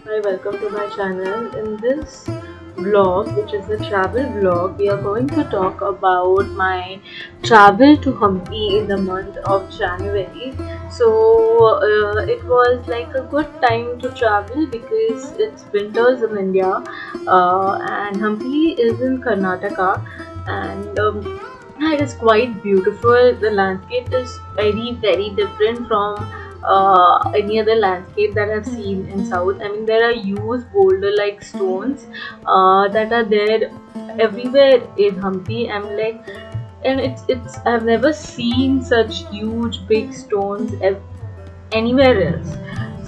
Hi, welcome to my channel. In this vlog, which is a travel vlog, we are going to talk about my travel to Hampi in the month of January. So it was like a good time to travel because it's winters in India, and Hampi is in Karnataka, and it is quite beautiful. The landscape is very different from any other landscape that I've seen in South. I mean, there are huge boulder-like stones that are there everywhere in Hampi. I'm like, and it's I've never seen such huge big stones anywhere else.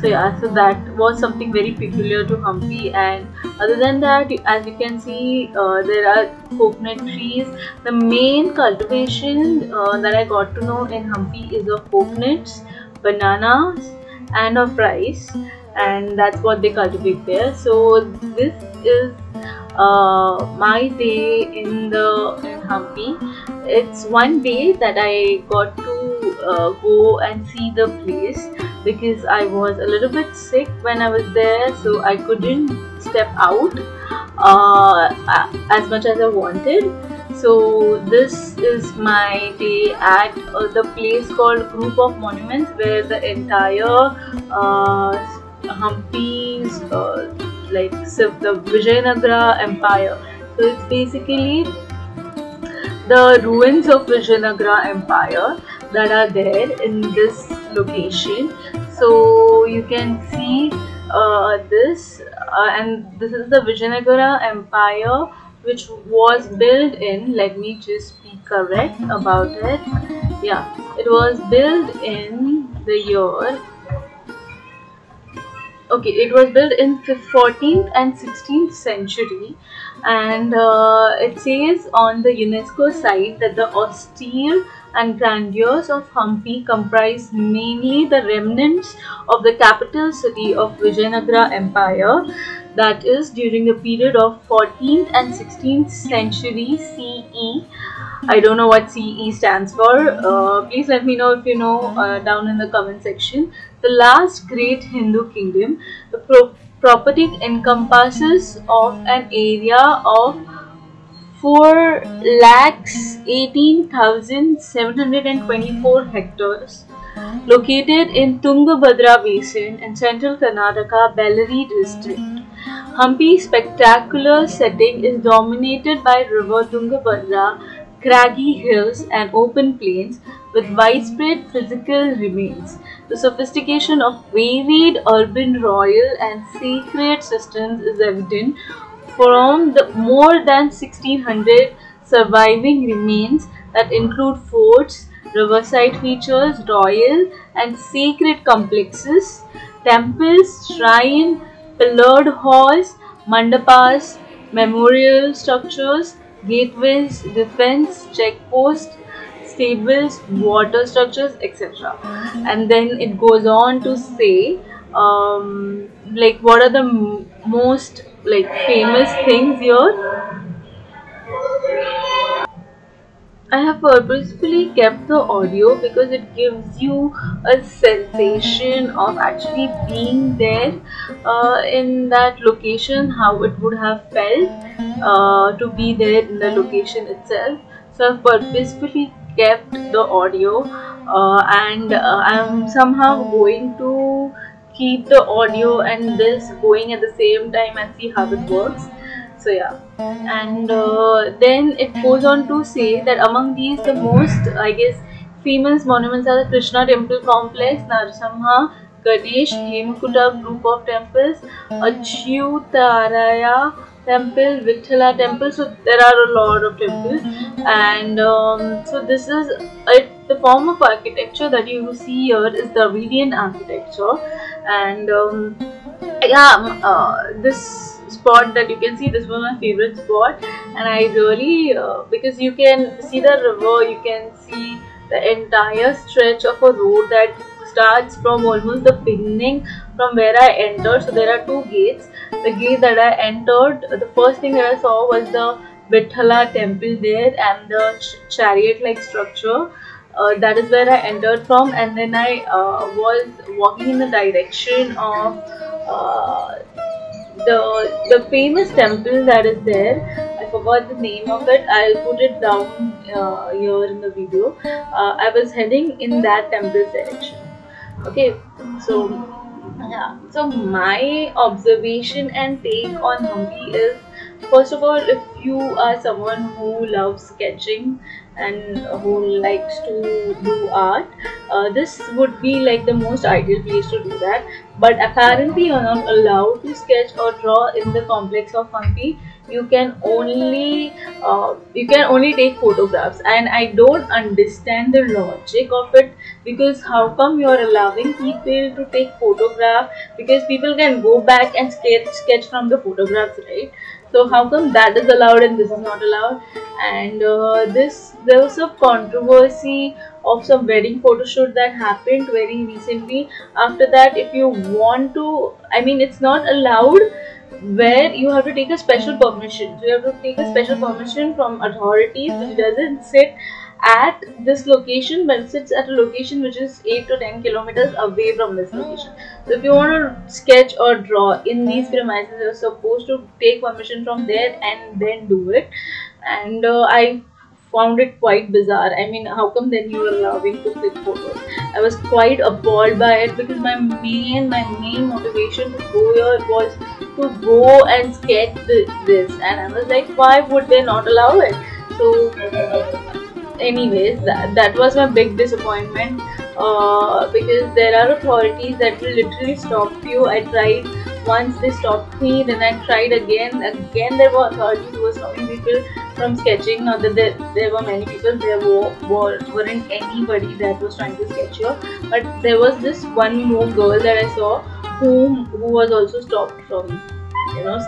So yeah, so that was something very peculiar to Hampi. And other than that, as you can see, there are coconut trees. The main cultivation that I got to know in Hampi is of coconuts, bananas, and of rice, and that's what they cultivate there. So this is my day in Hampi. It's one day that I got to go and see the place because I was a little bit sick when I was there, so I couldn't step out as much as I wanted. So this is my day at the place called Group of Monuments, where the entire Hampi's the Vijayanagara Empire. So it's basically the ruins of Vijayanagara Empire that are there in this location. So you can see this, and this is the Vijayanagara Empire, which was built in, let me just be correct about it, yeah, it was built in the year, okay, it was built in 14th and 16th century, and it says on the UNESCO site that the austere and grandeurs of Hampi comprise mainly the remnants of the capital city of Vijayanagara Empire, that is during the period of 14th and 16th century CE. I don't know what CE stands for. Please let me know if you know down in the comment section. The last great Hindu kingdom. The property encompasses of an area of 4,18,724 hectares, located in Tungabhadra Basin in central Karnataka, Bellary district. Hampi's spectacular setting is dominated by river Tungabhadra, craggy hills and open plains with widespread physical remains. The sophistication of varied urban royal and sacred systems is evident from the more than 1600 surviving remains that include forts, riverside features, royal and sacred complexes, temples, shrine, pillared halls, mandapas, memorial structures, gateways, defense, checkposts, stables, water structures, etc. And then it goes on to say like what are the most like famous things here. I have purposefully kept the audio because it gives you a sensation of actually being there in that location, how it would have felt to be there in the location itself. So I've purposefully kept the audio, and I'm somehow going to keep the audio and this going at the same time and see how it works. So yeah, and then it goes on to say that among these the most, I guess, famous monuments are the Krishna temple complex, Narasimha, Ganesh, Hemakuta group of temples, Achyutaraya temple, Vithala temple. So there are a lot of temples, and so this is the form of architecture that you see here is Dravidian architecture, and this spot that you can see, this was my favorite spot, and I really because you can see the river, you can see the entire stretch of a road that starts from almost the beginning, from where I entered. So there are two gates. The gate that I entered, the first thing that I saw was the Vithala temple there and the chariot-like structure. That is where I entered from, and then I was walking in the direction of the famous temple that is there. I forgot the name of it. I'll put it down here in the video. I was heading in that temple's direction. Okay, so yeah. So my observation and take on Hampi is, first of all, if you are someone who loves sketching and who likes to do art, this would be like the most ideal place to do that. But apparently you're not allowed to sketch or draw in the complex of Hampi. You can only take photographs, and I don't understand the logic of it, because how come you're allowing people to take photograph? Because people can go back and sketch from the photographs, right? So how come that is allowed and this is not allowed? And there was a controversy of some wedding photo shoot that happened very recently. After that, if you want to, I mean, it's not allowed, where you have to take a special permission. So you have to take a special permission from authorities, which doesn't sit at this location, but it sits at a location which is 8 to 10 kilometers away from this location. So if you want to sketch or draw in these premises, you're supposed to take permission from there and then do it. And I found it quite bizarre. I mean, how come then you are allowing to click photos? I was quite appalled by it, because my main motivation to go here was to go and sketch this, and I was like, why would they not allow it? So anyways, that was my big disappointment, because there are authorities that will literally stop you. I tried once, they stopped me, then I tried again there were authorities who were stopping people from sketching. Not that there were many people, there weren't anybody that was trying to sketch here, but there was this one more girl that I saw who was also stopped from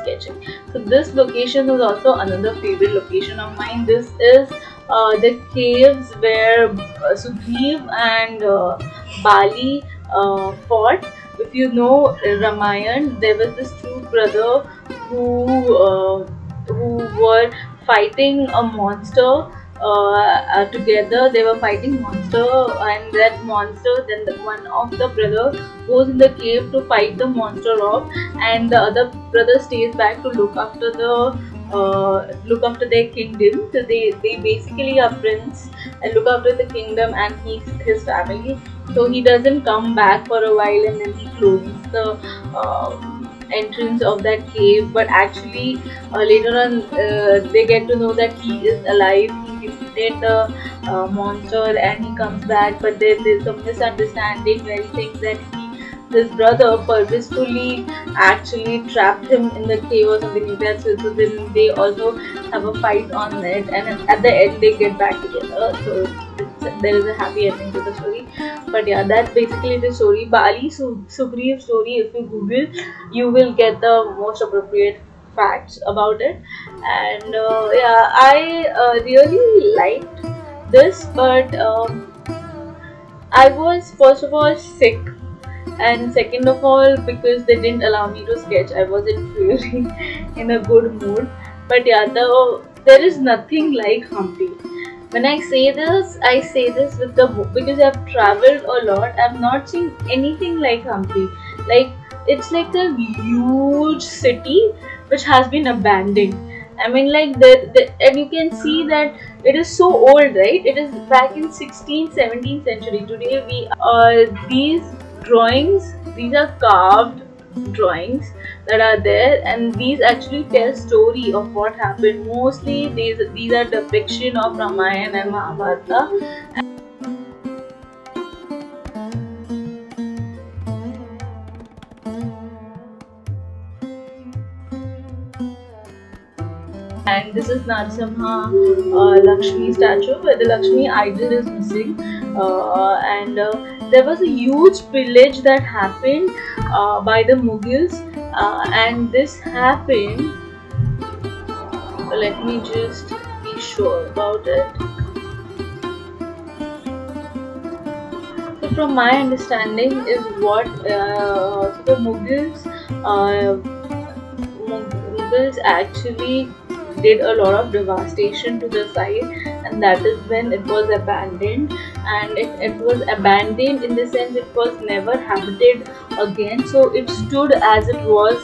sketching. So this location was also another favorite location of mine. This is the caves where Sugriv and Bali fought. If you know Ramayana, there was this two brother who were fighting a monster together. They were fighting monster, and that monster, then one of the brother goes in the cave to fight the monster off, and the other brother stays back to look after their kingdom. So they basically are prince and look after the kingdom and his family. So he doesn't come back for a while, and then he closes the entrance of that cave. But actually later on they get to know that he is alive. He defeated the monster and he comes back, but there's some misunderstanding where he thinks that his brother purposefully actually trapped him in the cave or something like that. So then they also have a fight on it, and at the end they get back together. So there is a happy ending to the story. But yeah, that's basically the story. Bali Sugriv story. If you Google, you will get the most appropriate facts about it. And yeah, I really liked this, but I was first of all sick, and second of all, because they didn't allow me to sketch, I wasn't really in a good mood. But yeah, there is nothing like Hampi. When I say this with because I've traveled a lot. I've not seen anything like Hampi. Like, it's like a huge city which has been abandoned. I mean, like, and you can see that it is so old, right? It is back in 16th, 17th century. Today these drawings, these are carved drawings that are there, and these actually tell story of what happened. Mostly these are depiction of Ramayana and Mahabharata. And this is Narasimha Lakshmi statue, where the Lakshmi idol is missing. And there was a huge pillage that happened by the Mughals, and this happened, let me just be sure about it. So from my understanding is what so the Mughals actually did a lot of devastation to the site, and that is when it was abandoned. And it was abandoned in the sense it was never habited again, so it stood as it was.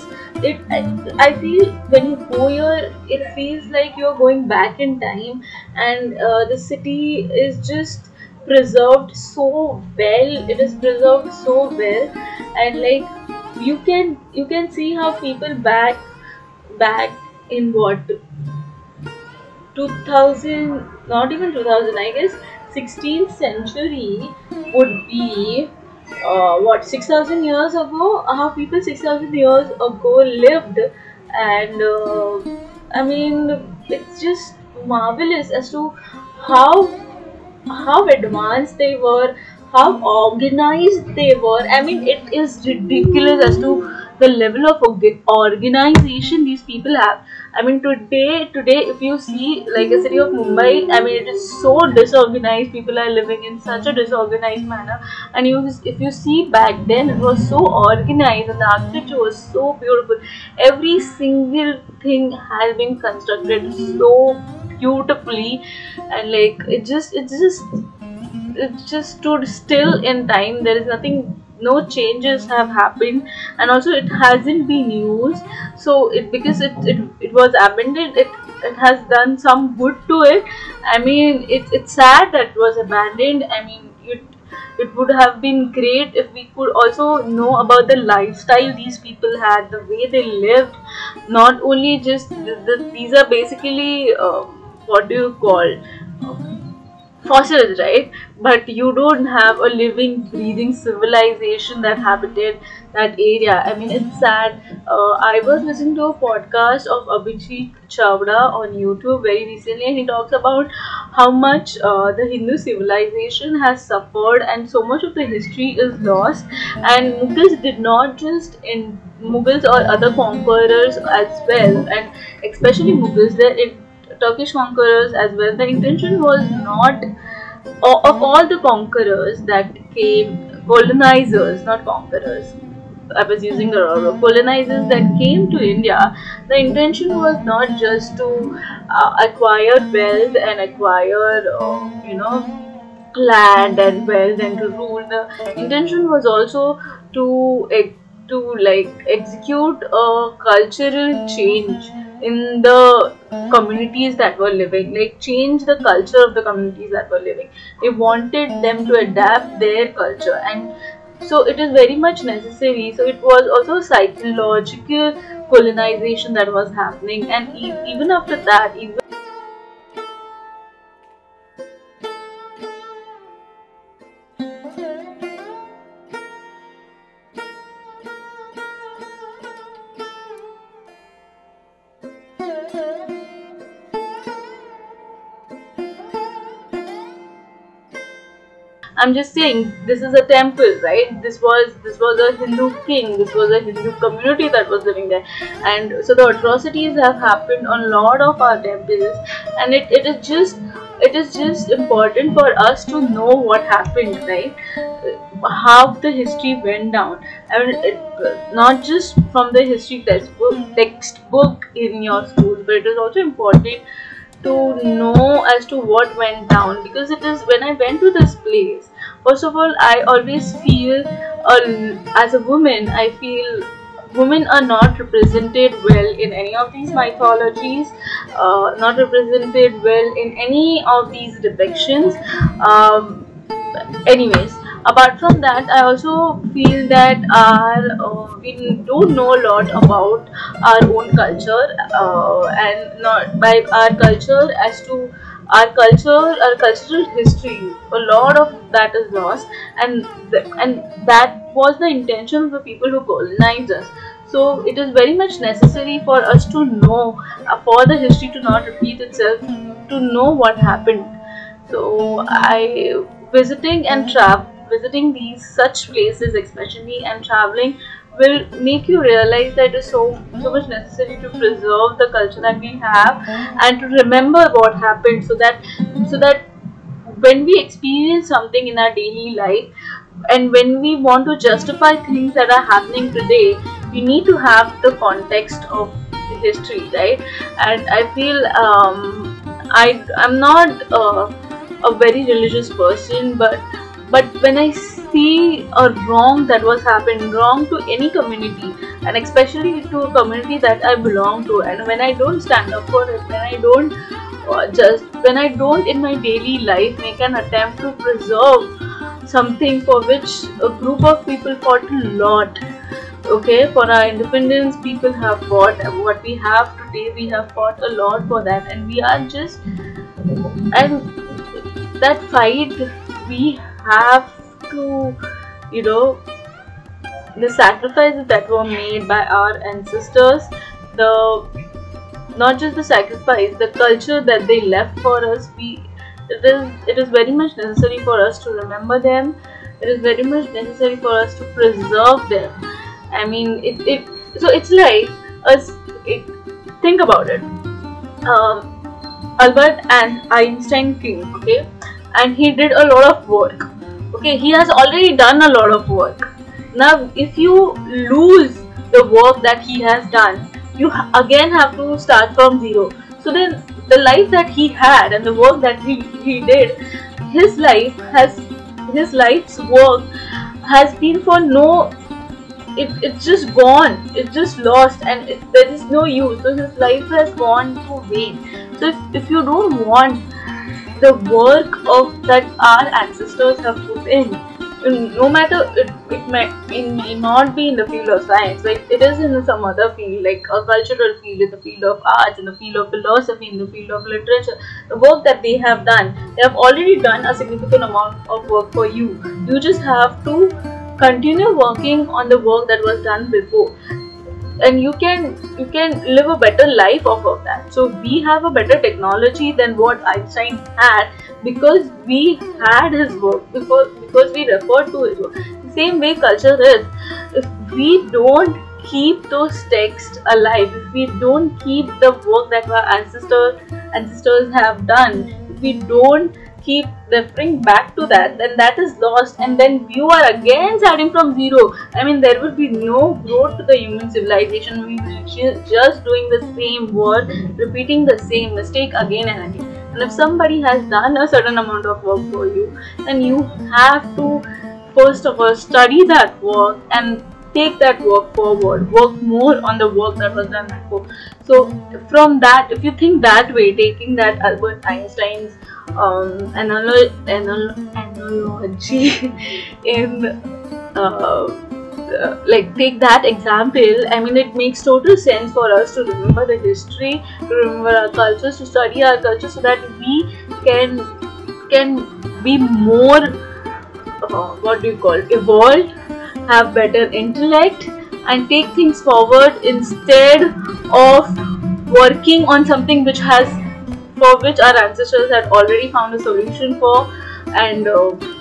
I feel when you go here, it feels like you're going back in time, and the city is just preserved so well. It is preserved so well, and like you can see how people back in what 2000, not even 2000, I guess 16th century would be what 6,000 years ago, how people 6,000 years ago lived. And I mean, it's just marvelous as to how how advanced they were, how organized they were. I mean, it is ridiculous as to the level of organization these people have. I mean, today, if you see like a city of Mumbai, I mean, it is so disorganized. People are living in such a disorganized manner, and if you see back then, it was so organized, and the architecture was so beautiful. Every single thing has been constructed so beautifully, and like it just stood still in time. There is nothing, no changes have happened, and also it hasn't been used. So it, because it was abandoned, it has done some good to it. I mean, it's sad that it was abandoned. I mean, it would have been great if we could also know about the lifestyle these people had, the way they lived. Not only just these are basically what do you call fossils, right? But you don't have a living, breathing civilization that habited that area. I mean, it's sad. I was listening to a podcast of Abhijit Chavda on YouTube very recently, and he talks about how much the Hindu civilization has suffered, and so much of the history is lost. And Mughals did not just in Mughals or other conquerors as well, and especially Mughals, there Turkish conquerors as well. The intention was not of all the conquerors that came, colonizers, not conquerors. I was using the wrong word. Colonizers that came to India. The intention was not just to acquire wealth and acquire, land and wealth and to rule. The intention was also to execute a cultural change in the communities that were living, like change the culture of the communities that were living. They wanted them to adapt their culture, and so it is very much necessary. So it was also psychological colonization that was happening, and even after that, even I'm just saying, this is a temple, right? This was a Hindu king. This was a Hindu community that was living there, and so the atrocities have happened on a lot of our temples, and it is just important for us to know what happened, right? How the history went down. I mean, not just from the history textbook in your schools, but it is also important to know as to what went down, because it is when I went to this place, first of all, I always feel as a woman, I feel women are not represented well in any of these mythologies, not represented well in any of these depictions. Anyways, apart from that, I also feel that we don't know a lot about our own culture, and not by our culture as to our cultural history. A lot of that is lost, and that was the intention of the people who colonized us. So it is very much necessary for us to know, for the history to not repeat itself, to know what happened. So I visiting these such places especially, and traveling will make you realize that it is so much necessary to preserve the culture that we have, and to remember what happened, so that when we experience something in our daily life, and when we want to justify things that are happening today, we need to have the context of the history, right? And I feel I'm not a very religious person, but when I see a wrong that was happened, wrong to any community, and especially to a community that I belong to, and when I don't stand up for it, when I don't in my daily life make an attempt to preserve something for which a group of people fought a lot. Okay, for our independence, people have fought. What we have today, we have fought a lot for that, and we are just, and that fight we have to, you know, the sacrifices that were made by our ancestors, the not just the sacrifice, the culture that they left for us, it is very much necessary for us to remember them. It is very much necessary for us to preserve them. I mean, so it's like us. Think about it. Albert and Einstein came, okay, and he did a lot of work. Okay, he has already done a lot of work. Now, if you lose the work that he has done, you again have to start from zero. So then, the life that he had and the work that he did, his life's work has been for no. It's just gone. It's just lost, and there is no use. So his life has gone to vain. So if you don't want the work of that our ancestors have put in, no matter it may not be in the field of science, like it is in some other field, like a cultural field, in the field of arts, in the field of philosophy, in the field of literature, the work that they have done, they have already done a significant amount of work for you. You just have to continue working on the work that was done before, and you can live a better life off of that. So we have a better technology than what Einstein had, because we had his work, because we referred to his work. The same way culture is. If we don't keep those texts alive, if we don't keep the work that our ancestors have done, if we don't keep referring back to that, then that is lost, and then you are again starting from zero. I mean, there will be no growth to the human civilization. We will just doing the same work, repeating the same mistake again and again. And if somebody has done a certain amount of work for you, then you have to first of all study that work and take that work forward, work more on the work that was done before. So from that, if you think that way, taking that Albert Einstein's analogy in like take that example, I mean, it makes total sense for us to remember the history, to remember our cultures, to study our culture, so that we can be more evolved, have better intellect, and take things forward instead of working on something for which our ancestors had already found a solution for, and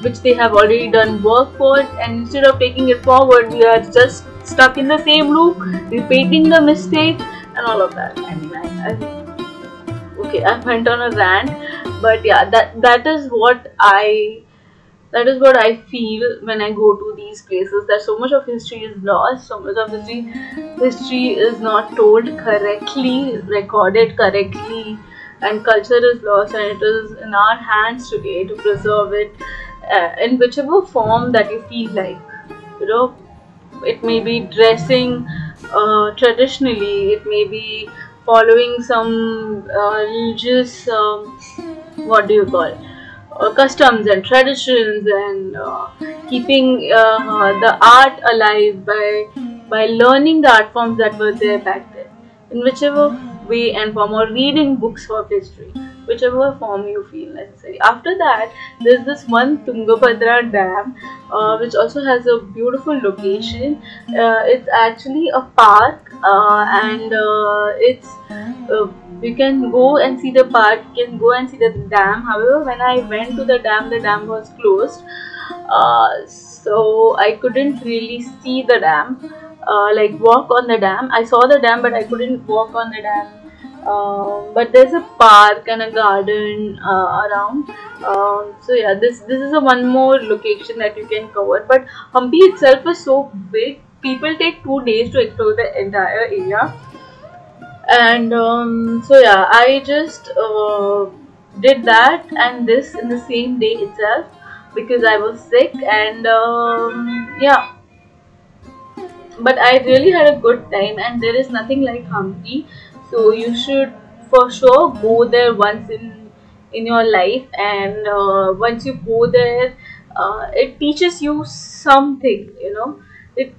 which they have already done work for. And instead of taking it forward, we are just stuck in the same loop, repeating the mistake and all of that. I mean, I went on a rant, but yeah, that is what I feel when I go to these places, that so much of history is lost, so much of history is not told correctly, recorded correctly, and culture is lost, and it is in our hands today to preserve it in whichever form that you feel like. You know, it may be dressing traditionally, it may be following some religious customs and traditions, and keeping the art alive by learning the art forms that were there back then, in whichever way and form, or reading books of history, whichever form you feel necessary. After that, there's this one Tungabhadra Dam, which also has a beautiful location. It's actually a park, and it's you can go and see the park, you can go and see the dam. However, when I went to the dam was closed, so I couldn't really see the dam, like walk on the dam. I saw the dam, but I couldn't walk on the dam but there's a park and a garden around. So yeah, this is a one more location that you can cover. But Hampi itself is so big. People take 2 days to explore the entire area. And so yeah, I just did that and this in the same day itself because I was sick. And yeah, but I really had a good time, and there is nothing like Hampi. So you should for sure go there once in your life. And once you go there, it teaches you something. It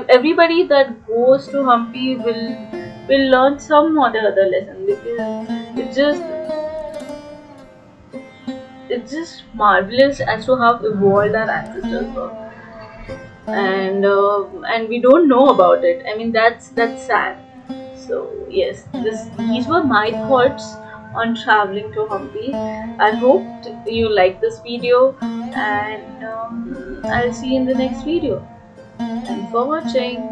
everybody that goes to Hampi will learn some or the other lesson, because it's just marvelous as to how evolved our ancestors were. And we don't know about it. I mean, that's sad. So yes, these were my thoughts on traveling to Hampi. I hope you like this video, and I'll see you in the next video. Thanks for watching.